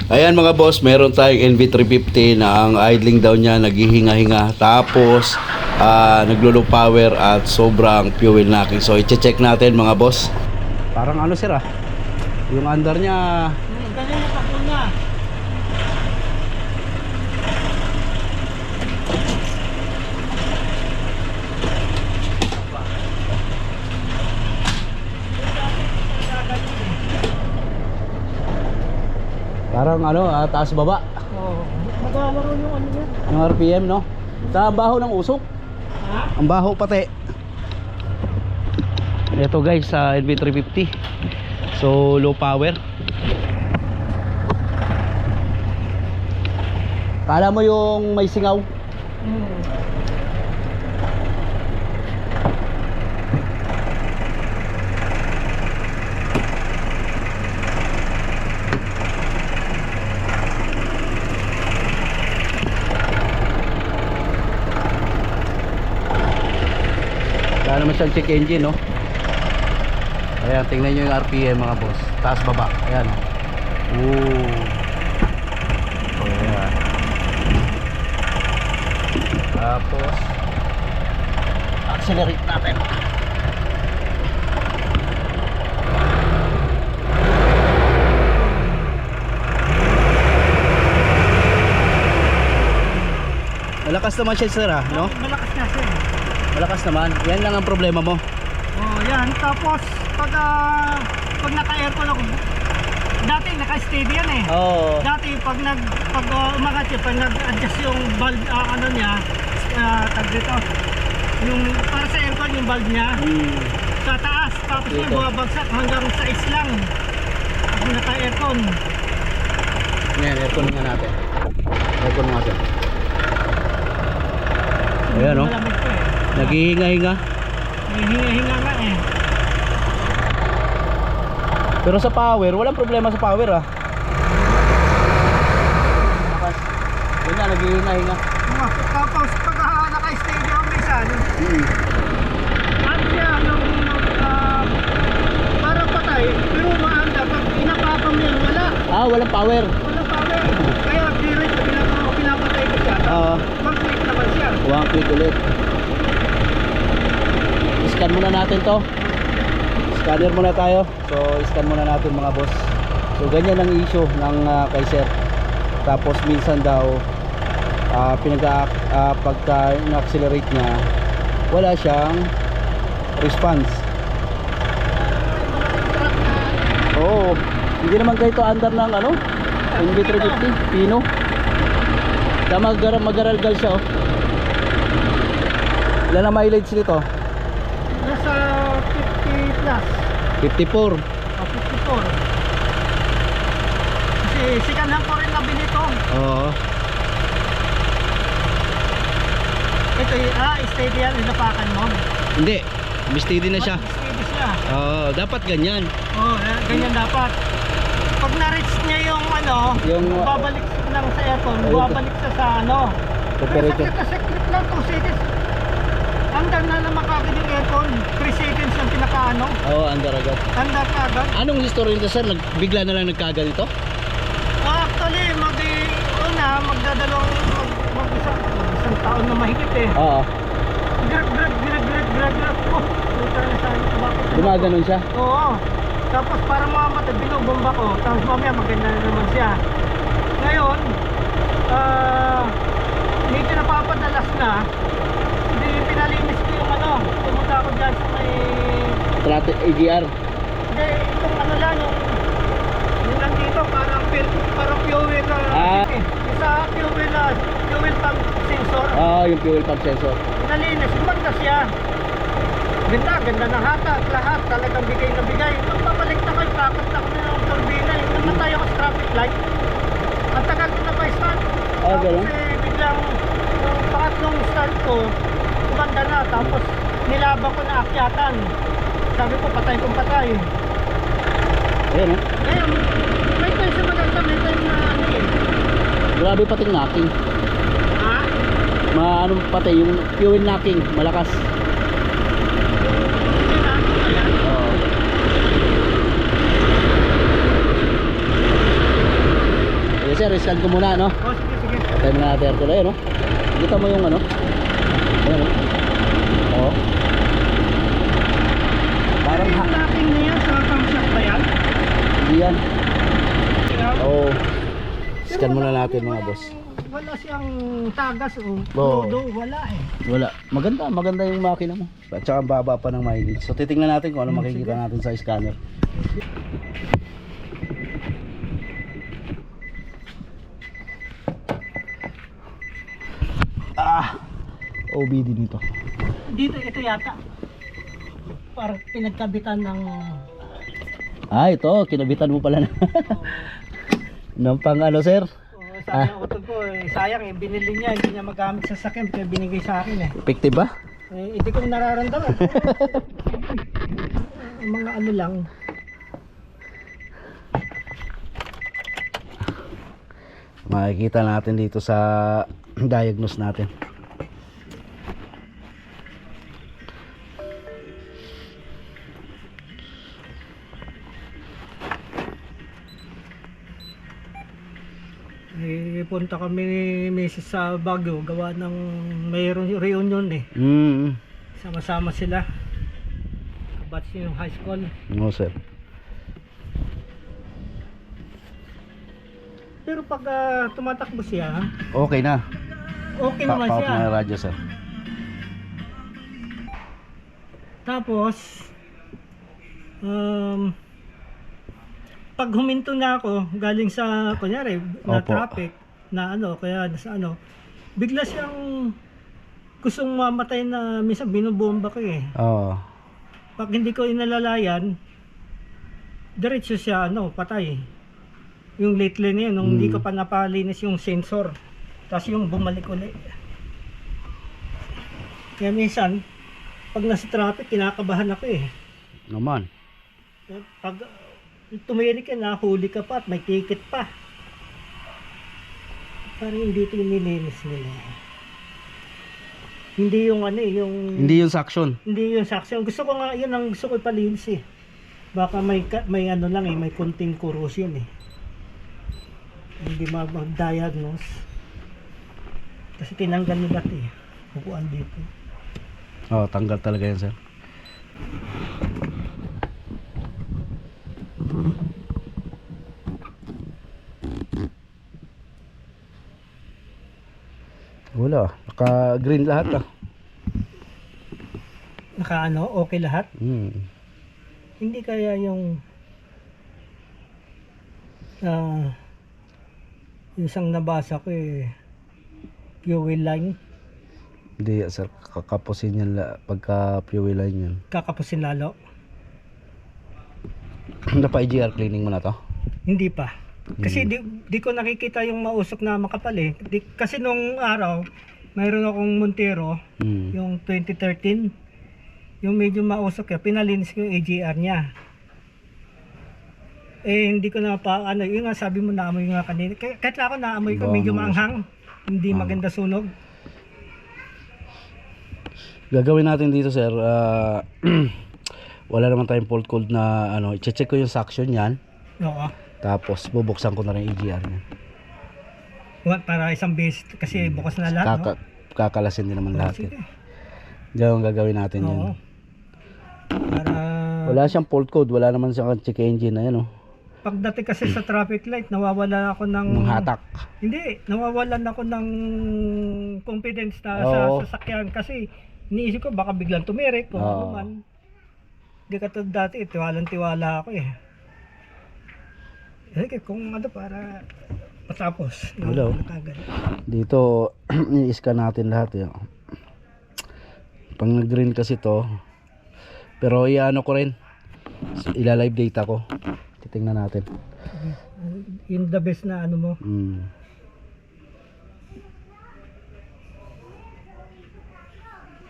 Ayan mga boss, meron tayong NV350 na ang idling daw niya naghihinga-hinga. Tapos naglo-low power at sobrang fuel knocking. So i-check natin mga boss. Parang ano sir yung under niya. Ganyan na pakul na. Parang ano, taas baba. Oo. Maglalaro yung ano niya. Yung RPM no. Ang baho ng usok. Ha? Ang baho pati. Ito guys sa NV350. So low power. Kala mo yung may singaw. Wala naman siyang check engine no. Ayan, tingnan nyo yung RPM mga boss. Taas baba, ayan ayan. Tapos accelerate natin. Malakas naman siya sir no? Malakas na siya. Malakas naman, yan lang ang problema mo. Oh, yan. Tapos pag naka-aircon ako, dati naka-steady yan eh. Oo. Dati pag umangat siya, pag nag-adjust yung bulb, ano niya, tag dito, yung para sa aircon yung bulb niya, sa taas, tapos yung Dito. bumabagsak hanggang sa is lang. Pag naka-aircon. Ngayon, aircon nga natin. Aircon nga natin. Ayan no, Malamig ko eh. naghihinga-hinga. May hinga-hinga nga eh. Pero sa power, walang problema sa power Lakas. Yun na, naghihinga-hinga. Tapos pag naka-steady ako minsan, ano siya, yung parang patay, pero maanda, pag pinapapam yan, Walang power. walang power. Kaya direct, pinapatay ko siya. Mag-click naman siya. One click ulit. Scan muna natin to. Scanner muna tayo. So, scan muna natin mga boss. So, ganyan ang issue ng kay sir. Tapos, minsan daw, pagka in-accelerate niya, wala siyang response. Oo. Hindi naman kayo to under ng ano? NV350 Pino. Mag-aralgal siya Ilan na mileage nito? Nasa 50 plus. 54. 54. Kasi sikanan ko rin nabili ito. Oo. Ito steady yan, inapakan mo. Hindi. Steady na siya. Steady siya. Oo, dapat ganyan. Ganyan dapat. Pag na-reach niya yung babalik lang sa aircon, babalik siya sa Pero saklit lang, 2 seconds. Andar na naman kagad yung aircon. 3 seconds yung pinaka-ano. Oo, andar agad. Andar kagad. Anong history nito sir? Bigla na lang nagkagal ito? Actually, mag-isang taon na mahigit eh. Oo. Grab. Gumaganon siya? Oo. Tapos parang mamatay, binubomba ko. Tapos mamaya maganda na naman siya. Ngayon, medyo napapadalas na. Hindi pinalinis ko yung pumunta ako dyan sa may... AGR? Hindi, itong lang, yung nandito, parang fuel isa fuel pump sensor. Yung fuel pump sensor. Pinalinis, gumanda siya. Ganda ng hatak, lahat talagang bigay na bigay. Nung babalik na kayo, pakat na ko na yung turbina. Namatay ako sa traffic light. Ang tagal ko na pa start. Ganun? Kasi biglang yung pangatlong start ko, gumanda na. Tapos nilaban ko na akyatan. Sabi ko, patay kong patay. Ayan Ngayon, may time sa maganda, may time na Grabe pating knocking. Ha? Pati yung fuel knocking, malakas. sir, scan ko muna, no? Oh, sige, sige. Patay mo na natin aircon. Ayun, no? Kita mo yung ano? Ayun, no? Oo. Parang Yung locking na yan sa camshaft ba yan? hindi yan. Oo. Pero Scan muna wala- natin mga wala- boss. Wala siyang tagas o Oo. lodo, wala eh. Wala. Maganda yung makina mo. At saka ang baba pa ng mileage. So titingnan natin kung ano makikita sige. natin sa scanner. OBD nito. Dito, ito yata. Parang pinagkabitan ng... Ito, kinabitan mo pala na. Nang pang ano, sir? Oh, sabi ng utol ko, sayang eh, binili niya, hindi niya magamit sa sakyan, kaya binigay sa akin eh. Effective ba? Hindi ko nararamdaman. Mga ano lang. Makikita natin dito sa diagnose natin. Punta kami ni Mrs. sa Baguio, gawa ng mayroon reunion eh. Sama-sama sila. Kabatch yung high school. No, sir. Pero pag tumatakbo siya, Okay na. okay naman Pa-out siya. na yung radyo, sir. Tapos, pag huminto na ako, galing sa, kunyari, na Opo. traffic, na ano, kaya nasa ano, bigla siyang gustong mamatay na minsan binubomba ko eh. Oo. Pag hindi ko inalalayan, diretso siya, ano, patay. Yung lately na yun, nung hindi ko pa napalinis yung sensor. Tapos yung bumalik ulit. Kaya minsan, pag nasa traffic, kinakabahan ako eh. Naman. Pag tumirik ka, nahuli ka pa at may ticket pa. Parang hindi ito yung nilinis nila. Hindi yung ano eh, yung... Hindi yung suction. Hindi yung saksyon. Gusto ko nga, yun ang gusto ko palinis eh. Baka may ano lang eh, may konting corrosion eh. Hindi mag-diagnose. Kasi tinanggal nila ito eh. Upuan dito. Oo, tanggal talaga yan, sir. Wala, naka-green lahat ah. Naka ano, okay lahat. Hindi kaya yung yung isang nabasa ko eh, fuel line, Hindi, sir, kakapusin yan pagka fuel line yan. kakapusin lalo. Napa-IGR cleaning mo na to? Hindi pa. Kasi di ko nakikita yung mausok na makapal eh. Kasi nung araw, mayroon akong Montero, yung 2013, yung medyo mausok eh, pinalinis ko yung AGR niya. Eh hindi ko na pa, ano, yung nga sabi mo naamoy nga kanina. Kahit ako naamoy ko, medyo maanghang. Hindi maganda sunog. Gagawin natin dito, sir, wala naman tayong fault code na ano, i-check ko yung suction yan. Oo. Tapos bubuksan ko na rin yung AGR niya. Para isang beses, kasi bukas na lahat, no? Kakalasin din naman Oo, lahat. sige. Yan ang gagawin natin yan. Oo. Para Wala siyang fault code, wala naman siyang check engine na yan, oh. pagdating kasi sa traffic light, nawawala ako ng... Ng hatak. Hindi, nawawalan ako ng confidence na Oo. sa sasakyan kasi iniisip ko baka biglang tumirik kung ano Oo. man. Hindi katulad dati, tiwalang-tiwala ako eh. Sige, kung ano para matapos. Hello. Nakagad. Dito, i-scan natin lahat, eh. Pang nag-green kasi to. Pero iano ko rin. Ila-live data ko. Titingnan natin. Yun the best na ano mo.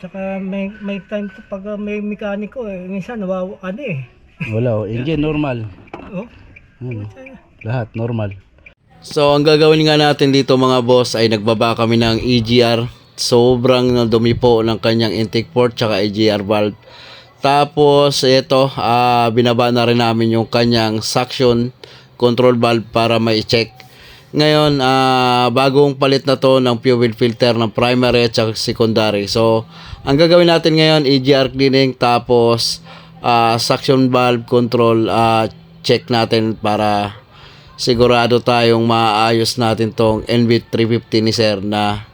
Tsaka may time to pag may mekaniko eh. Minsan ano eh. Wala, oh. Engine normal. Oh. Ano, lahat normal. So ang gagawin nga natin dito mga boss ay nagbaba kami ng EGR. Sobrang dumi po ng kanyang intake port tsaka EGR valve. Tapos ito, binaba na rin namin yung kanyang suction control valve para ma-check. Ngayon, bagong palit na to ng fuel filter ng primary at saka secondary. So, ang gagawin natin ngayon, EGR cleaning, tapos suction valve control, check natin para sigurado tayong maayos natin tong NV350 ni sir na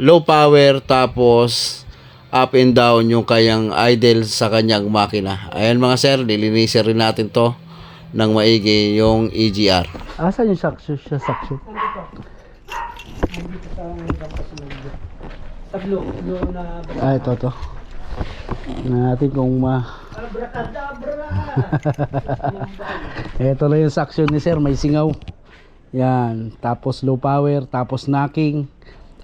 low power, tapos up and down yung kanyang idle sa kanyang makina. Ayan mga sir, lilinisin rin natin to ng maigi yung EGR. Asan yung suction? Sa blue na Ito. Natin kung abracadabra. Ito na yung suction ni sir, may singaw. Yan, tapos low power, tapos knocking.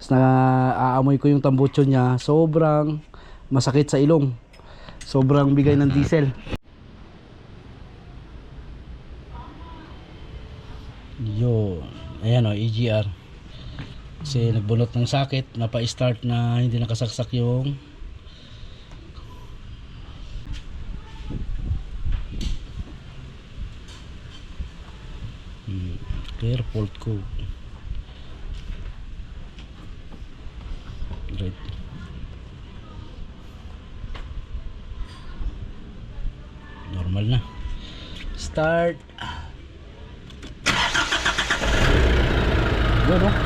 Tapos aamoy ko yung tambucho niya. Sobrang masakit sa ilong. Sobrang bigay ng diesel. Yun. Ayan o, EGR. Kasi nagbunot ng sakit, napa-start na hindi nakasaksak yung clear fault code. Right. Normal na. Start. Good, oh.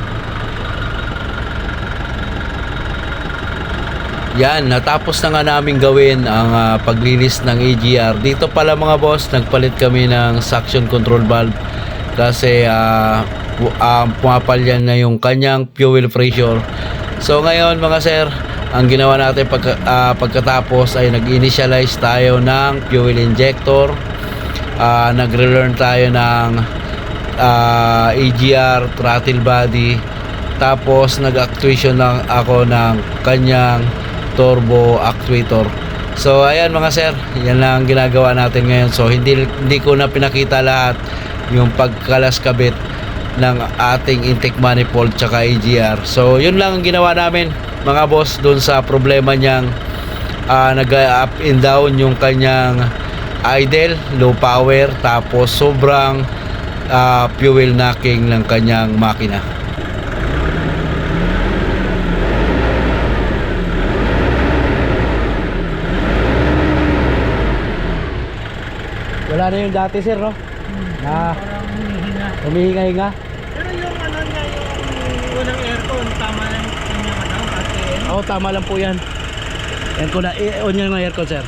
Yan, natapos na nga namin gawin ang paglinis ng EGR. Dito pala mga boss, nagpalit kami ng suction control valve kasi pumapalyan na yung kanyang fuel pressure. So ngayon mga sir, ang ginawa natin pagkatapos ay nag-initialize tayo ng fuel injector, nagre-learn tayo ng EGR throttle body, tapos nag-actuation lang ako ng kanyang turbo actuator. So ayan mga sir, yan lang ang ginagawa natin ngayon. So hindi ko na pinakita lahat yung pagkalas kabit ng ating intake manifold tsaka EGR. So yun lang ang ginawa namin mga boss dun sa problema niyang nag-up and down yung kanyang idle, low power, tapos sobrang fuel knocking ng kanyang makina. Wala na yung dati sir, no? Parang humihinga. Humihinga-hinga. Pero yung ano niya, yung unang aircon, tama lang yung ano, RPM. Oo, tama lang po yan. Yan ko na, on nyo ng aircon sir.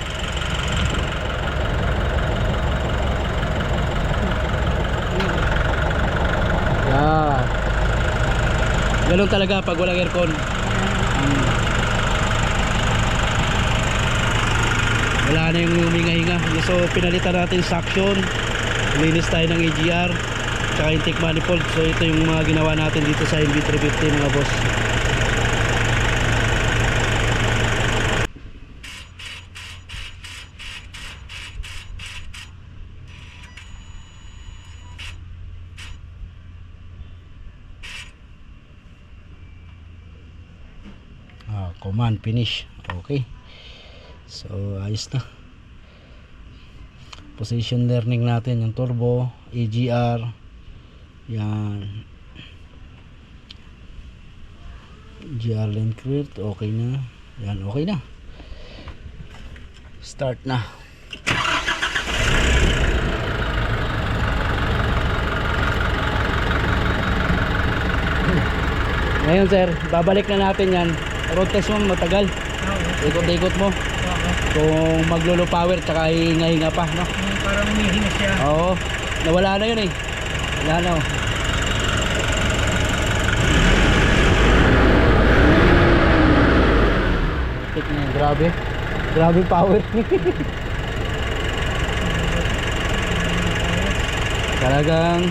Yan. Ganun talaga pag walang aircon. Wala na yung huminga-hinga. So pinalitan natin suction, linis tayo ng EGR tsaka intake manifold. So ito yung mga ginawa natin dito sa NV350 mga boss. Command finish. Okay. So ayos na. Position learning natin yung turbo, EGR. Yan. EGR lane cleared, okay na. Yan, okay na. Start na. Ngayon sir, babalik na natin yan. Road test mo matagal. Ikot-ikot mo. Kung maglo-low power tsaka hinga-hinga pa, no? Parang humihinga siya. Oo, nawala na yun eh. Wala na, oh. Grabe. Grabe power. Talagang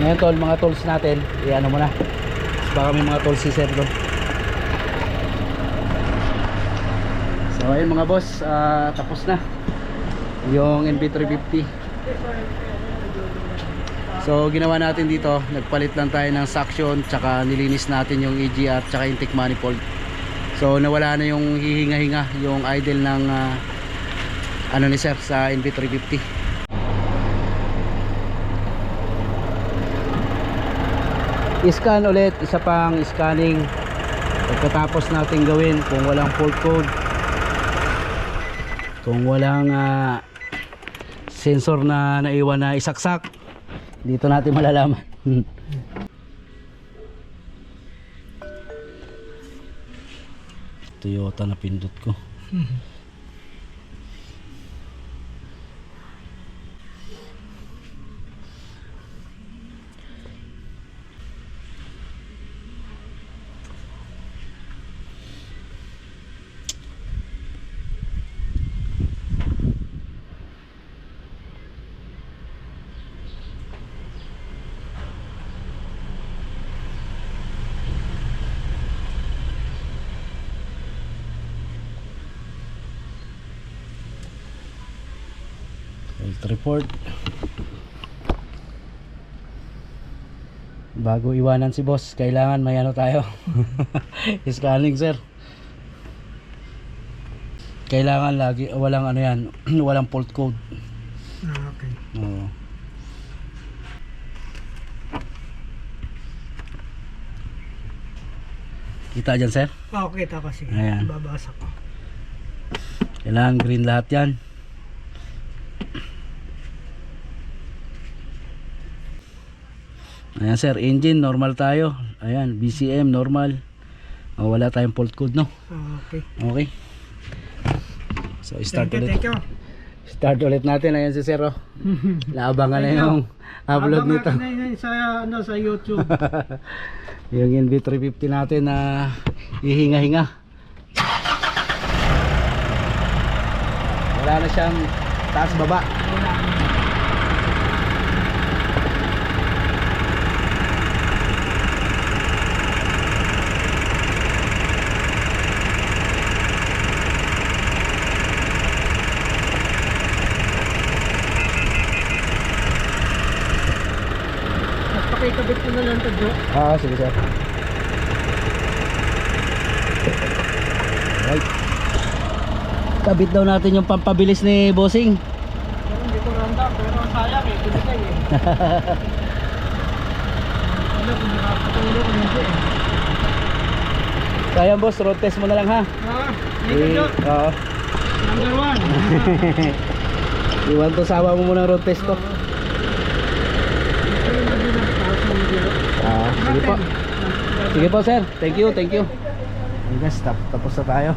ngayon tol, mga tools natin i-ano mo na, baka may mga tools si sir doon. So ayun mga boss, tapos na yung NV350. So ginawa natin dito, nagpalit lang tayo ng suction, tsaka nilinis natin yung EGR tsaka intake manifold. So nawala na yung hihinga-hinga, yung idle ng ano ni sir sa NV350. I-scan ulit, isa pang scanning pagkatapos natin gawin kung walang fault code, kung walang sensor na naiwan na isaksak, dito natin malalaman. Toyota na pindot ko. Health report. Bago iwanan si boss, kailangan may ano tayo. Scanning sir. Kailangan lagi walang ano yan, walang fault code. Okay. Oo. Kita dyan sir? Okay, kita kasi. Ayan. Babasa ko. Kailangan green lahat yan. Ayan sir, engine normal tayo. Ayan, BCM normal. Wala tayong fault code no. Okay. Okay. So start Thank you, ulit. thank you. Start ulit natin. Ayan si sir oh. Naabangan na Thank you. yung upload Abangan nito. ka na yun sa YouTube. Yung NV350 natin na hihinga-hinga. Wala na siyang taas baba. Pakikabit ko na lang ito, Jo. Sige sir. Right. Kabit daw natin yung pampabilis ni bossing. Pero hindi ko randa, pero sayang eh, pinitay eh. Ano kung nakapatuloy ko hindi eh. Sayang boss, road test mo na lang ha. Thank you, Jo. Oo. Number 1. Iwan to, sawa mo muna road test to. Sige po. Sige po sir. Thank you, thank you. Okay guys, tapos na tayo.